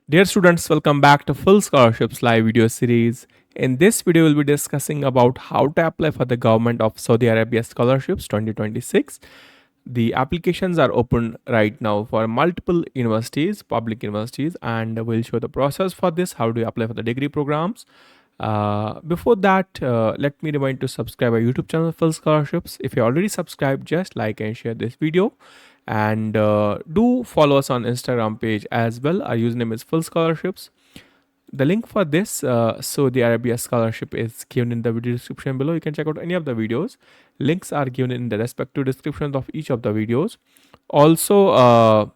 Dear students, welcome back to Full Scholarships live video series. In this video, we'll be discussing about how to apply for the Government of Saudi Arabia Scholarships 2026. The applications are open right now for multiple universities, public universities, and we'll show the process for this, how do you apply for the degree programs. Before that, let me remind to subscribe our YouTube channel Full Scholarships. If you already subscribed, just like and share this video, and do follow us on Instagram page as well. Our username is Full Scholarships. The link for this Saudi Arabia scholarship is given in the video description below. You can check out any of the videos. Links are given in the respective descriptions of each of the videos. Also,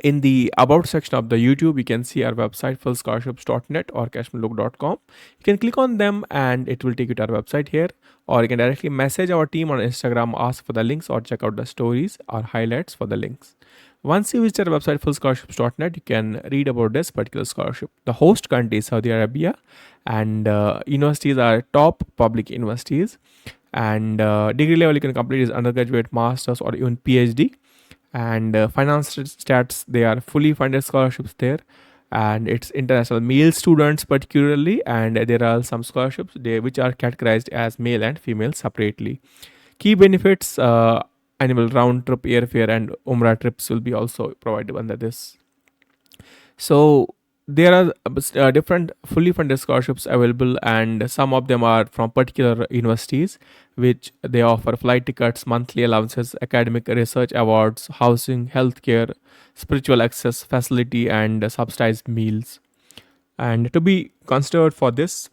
in the about section of the YouTube, you can see our website fullscholarships.net or cashmanlook.com. You can click on them and it will take you to our website here, or you can directly message our team on Instagram, ask for the links, or check out the stories or highlights for the links. Once you visit our website fullscholarships.net, you can read about this particular scholarship. The host country is Saudi Arabia, and universities are top public universities. And degree level you can complete is undergraduate, masters, or even PhD. And finance stats, they are fully funded scholarships there, and it's international male students particularly, and there are some scholarships which are categorized as male and female separately. Key benefits: annual round trip airfare and umrah trips will be also provided under this. So there are different fully funded scholarships available, and some of them are from particular universities, which they offer flight tickets, monthly allowances, academic research awards, housing, healthcare, spiritual access facility, and subsidized meals. And to be considered for this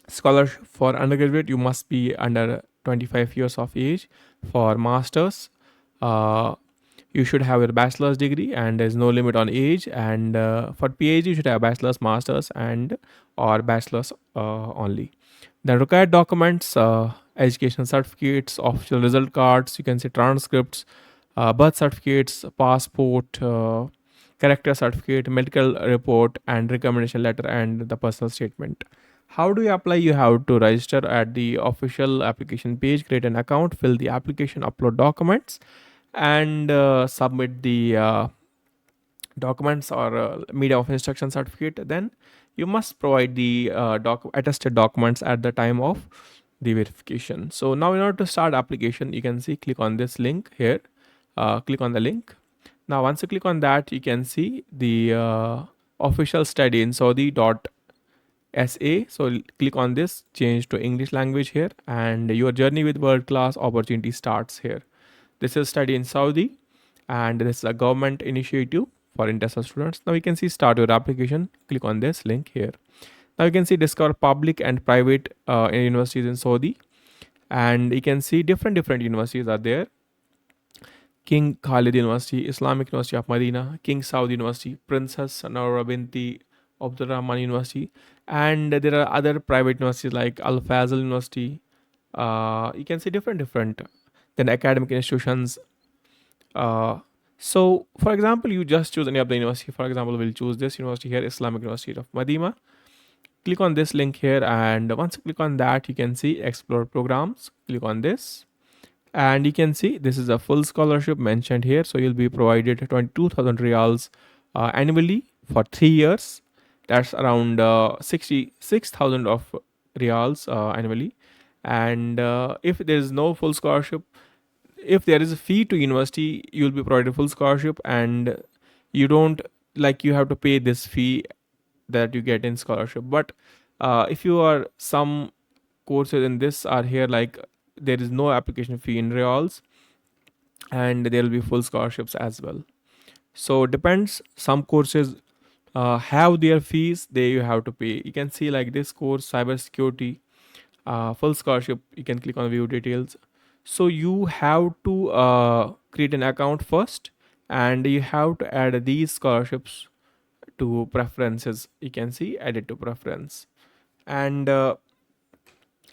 scholarship for undergraduate, you must be under 25 years of age. For masters, uh, you should have a bachelor's degree, and there's no limit on age. And for PhD, you should have bachelor's, master's, and or bachelor's only. The required documents: education certificates, official result cards, you can say transcripts, birth certificates, passport, character certificate, medical report, and recommendation letter, and the personal statement. How do you apply? You have to register at the official application page, create an account, fill the application, upload documents, and submit the documents or media of instruction certificate. Then you must provide the attested documents at the time of the verification. So now in order to start application, you can see, click on this link here, click on the link. Now once you click on that, you can see the official study in Saudi.sa. So click on this, change to English language here, and your journey with world class opportunity starts here. This is study in Saudi, and this is a government initiative for international students. Now you can see start your application. Click on this link here. Now you can see discover public and private universities in Saudi, and you can see different universities are there. King Khalid University, Islamic University of Medina, King Saud University, Princess Noura Binti Abdurrahman University, and there are other private universities like Al Fazl University. You can see different then academic institutions. uh, so for example, you just choose any of the university. For example, we'll choose this university here, Islamic University of Medina. Click on this link here, and once you click on that, you can see explore programs. Click on this, and you can see this is a full scholarship mentioned here. So you'll be provided 22,000 reals annually for 3 years. That's around 66,000 of reals annually. And if there is no full scholarship, if there is a fee to university, you'll be provided full scholarship, and you don't, like, you have to pay this fee that you get in scholarship. But if you are some courses in this are here, like there is no application fee in reals, and there will be full scholarships as well. So depends, some courses have their fees, they you have to pay. You can see like this course, cybersecurity, full scholarship. You can click on view details. So you have to create an account first, and you have to add these scholarships to preferences. You can see added to preference. And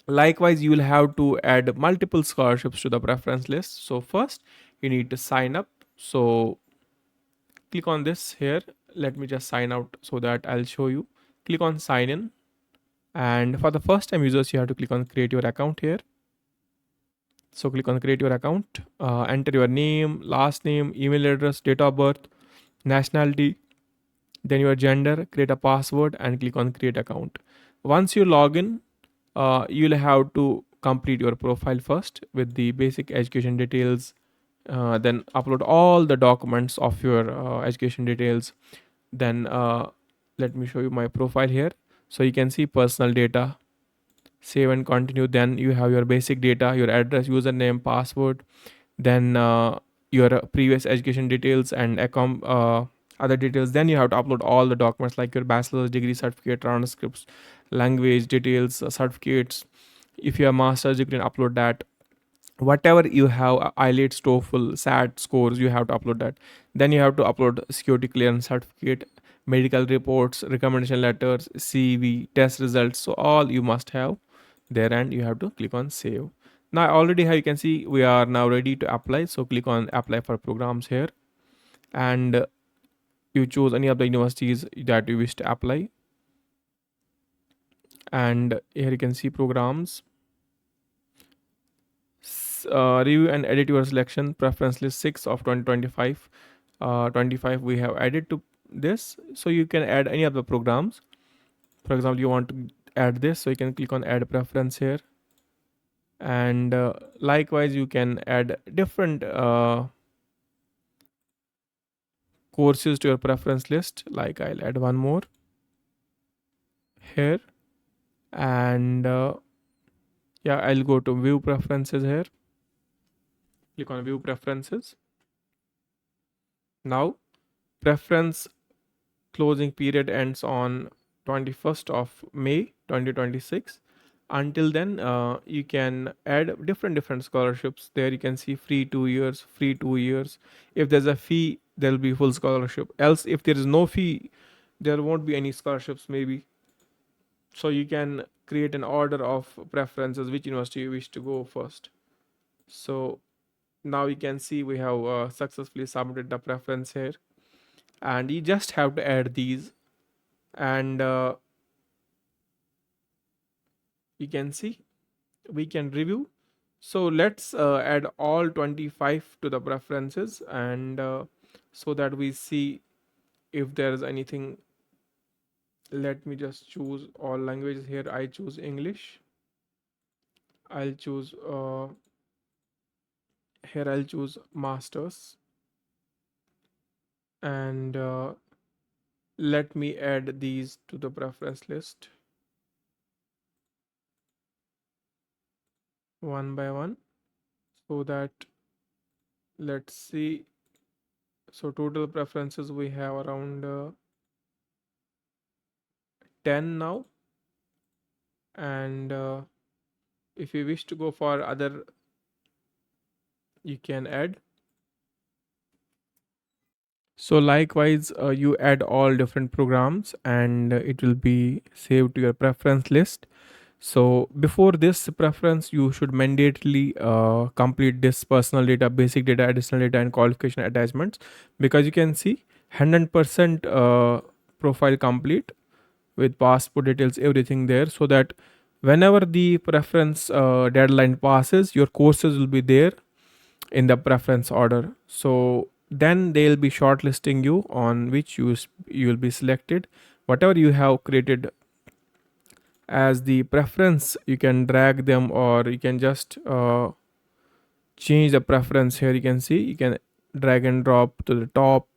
likewise, you will have to add multiple scholarships to the preference list. So first you need to sign up. So click on this here. Let me just sign out so that I'll show you. Click on sign in, and for the first time users, you have to click on create your account here. So click on create your account, enter your name, last name, email address, date of birth, nationality, then your gender, create a password, and click on create account. Once you log in, you'll have to complete your profile first with the basic education details, then upload all the documents of your education details. Then let me show you my profile here. So you can see personal data, save and continue. Then you have your basic data, your address, username, password, then your previous education details and other details. Then you have to upload all the documents like your bachelor's degree certificate, transcripts, language details, certificates. If you have master's, you can upload that. Whatever you have, IELTS, TOEFL, SAT scores, you have to upload that. Then you have to upload security clearance certificate, medical reports, recommendation letters, CV, test results. So all you must have there, and you have to click on save. Now already here you can see we are now ready to apply, so click on apply for programs here, and you choose any of the universities that you wish to apply. And here you can see programs. Review and edit your selection preference list 6 of 2025. 25 we have added to this, so you can add any of the programs. For example, you want to add this, so you can click on add preference here. And likewise you can add different courses to your preference list. Like I'll add one more here. And yeah, I'll go to view preferences here, click on view preferences. Now preference closing period ends on 21st of May 2026. Until then, you can add different scholarships. There you can see free 2 years, free 2 years. If there's a fee, there'll be full scholarship. Else, if there is no fee, there won't be any scholarships maybe. So you can create an order of preferences, which university you wish to go first. So now you can see we have successfully submitted the preference here, and you just have to add these. And you can see we can review. So let's add all 25 to the preferences, and so that we see if there is anything. Let me just choose all languages here. I choose English. I'll choose here I'll choose masters. And let me add these to the preference list one by one, so that let's see. So total preferences we have around 10 now. And if you wish to go for other, you can add. So likewise, you add all different programs, and it will be saved to your preference list. So before this preference, you should mandatorily complete this personal data, basic data, additional data, and qualification attachments, because you can see 100% profile complete with passport details, everything there, so that whenever the preference deadline passes, your courses will be there in the preference order. So then they'll be shortlisting you on which you will be selected. Whatever you have created as the preference, you can drag them, or you can just change the preference. Here you can see you can drag and drop to the top,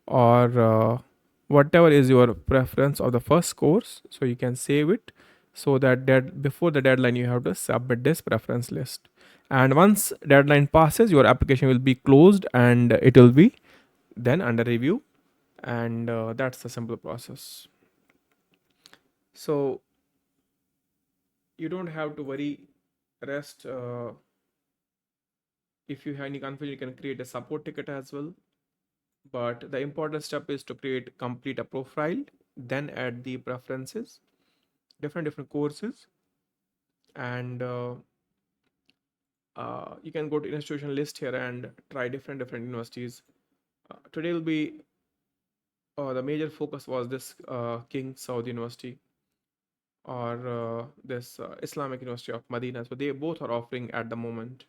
or whatever is your preference of the first course, so you can save it, so that before the deadline you have to submit this preference list. And once deadline passes, your application will be closed, and it will be then under review. And that's the simple process. So you don't have to worry. Rest, if you have any confusion, you can create a support ticket as well. But the important step is to complete a profile, then add the preferences, different courses. And you can go to institution list here and try different universities. Today will be the major focus was this King Saud University, or this Islamic University of Medina. So they both are offering at the moment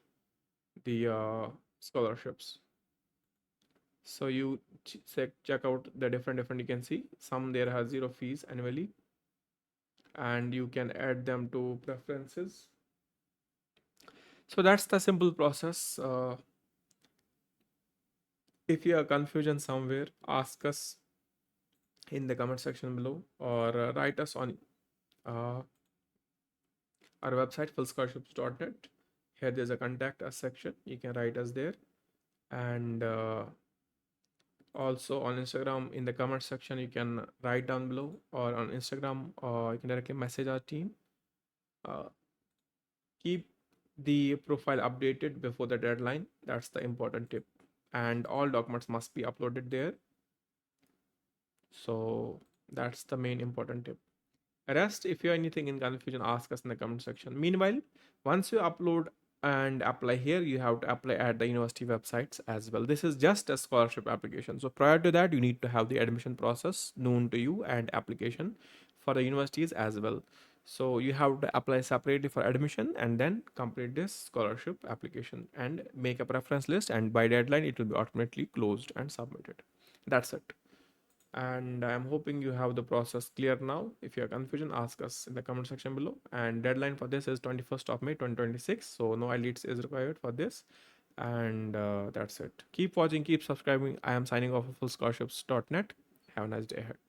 the scholarships. So you check out the different, you can see some there has zero fees annually, and you can add them to preferences. So that's the simple process. If you have confusion somewhere, ask us in the comment section below, or write us on uh, our website fullscholarships.net. Here there's a contact us section, you can write us there. And also on Instagram, in the comment section, you can write down below, or on Instagram, or you can directly message our team. uh, Keep the profile updated before the deadline, that's the important tip. And all documents must be uploaded there. So that's the main important tip. Rest, if you have anything in confusion, ask us in the comment section. Meanwhile, once you upload and apply here, you have to apply at the university websites as well. This is just a scholarship application. So prior to that, you need to have the admission process known to you and application for the universities as well. So you have to apply separately for admission and then complete this scholarship application and make a preference list. And by deadline, it will be automatically closed and submitted. That's it. And I'm hoping you have the process clear now. If you have confusion, ask us in the comment section below. And deadline for this is 21st of May 2026, so no elites is required for this. And that's it. Keep watching, keep subscribing. I am signing off of fullscholarships.net. Have a nice day ahead.